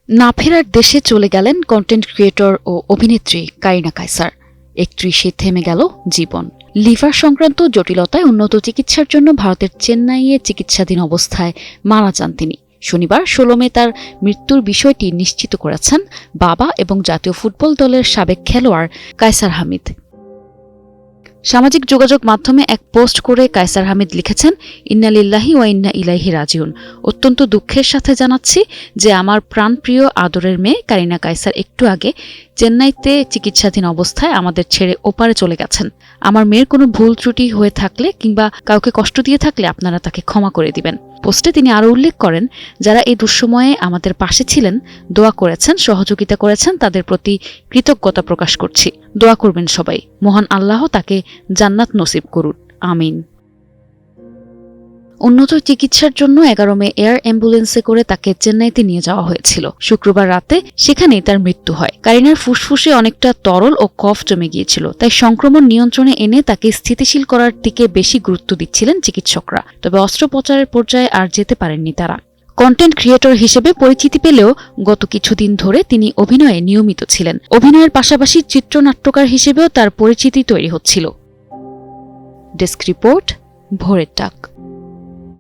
না ফেরার দেশে চলে গেলেন কন্টেন্ট ক্রিয়েটর ও অভিনেত্রী কারিনা কায়সার। ৩১-এ থেমে গেল জীবন। লিভার সংক্রান্ত জটিলতায় উন্নত চিকিৎসার জন্য ভারতের চেন্নাইয়ে চিকিৎসাধীন অবস্থায় মারা যান তিনি। শনিবার ১৬ মে তার মৃত্যুর বিষয়টি নিশ্চিত করেছেন বাবা এবং জাতীয় ফুটবল দলের সাবেক খেলোয়াড় কায়সার হামিদ। সামাজিক যোগাযোগ মাধ্যমে এক পোস্ট করে কায়সার হামিদ লিখেছেন, ইন্না লিল্লাহি ওয়া ইন্না ইলাইহি রাজিউন। অত্যন্ত দুঃখের সাথে জানাচ্ছি যে আমার প্রাণপ্রিয় আদরের মেয়ে কারিনা কায়সার একটু আগে চেন্নাইতে চিকিৎসাধীন অবস্থায় আমাদের ছেড়ে ওপারে চলে গেছেন। আমার মেয়ের কোনো ভুল ত্রুটি হয়ে থাকলে কিংবা কাউকে কষ্ট দিয়ে থাকলে আপনারা তাকে ক্ষমা করে দিবেন। পোস্টে তিনি আরও উল্লেখ করেন, যারা এই দুঃসময়ে আমাদের পাশে ছিলেন, দোয়া করেছেন, সহযোগিতা করেছেন, তাদের প্রতি কৃতজ্ঞতা প্রকাশ করছি। দোয়া করবেন সবাই, মহান আল্লাহ তাকে জান্নাত নসিব করুন, আমিন। উন্নত চিকিৎসার জন্য ১১ মে এয়ার অ্যাম্বুলেন্সে করে তাকে চেন্নাইতে নিয়ে যাওয়া হয়েছিল। শুক্রবার রাতে সেখানেই তার মৃত্যু হয়। কারিনার ফুসফুসে অনেকটা তরল ও কফ জমে গিয়েছিল, তাই সংক্রমণ নিয়ন্ত্রণে এনে তাকে স্থিতিশীল করার দিকে বেশি গুরুত্ব দিচ্ছিলেন চিকিৎসকরা। তবে অস্ত্রোপচারের পর্যায়ে আর যেতে পারেননি তারা। কন্টেন্ট ক্রিয়েটর হিসেবে পরিচিতি পেলেও গত কিছুদিন ধরে তিনি অভিনয়ে নিয়মিত ছিলেন। অভিনয়ের পাশাপাশি চিত্রনাট্যকার হিসেবেও তার পরিচিতি তৈরি হচ্ছিল। ডেস্ক রিপোর্ট, ভোরের ডাক।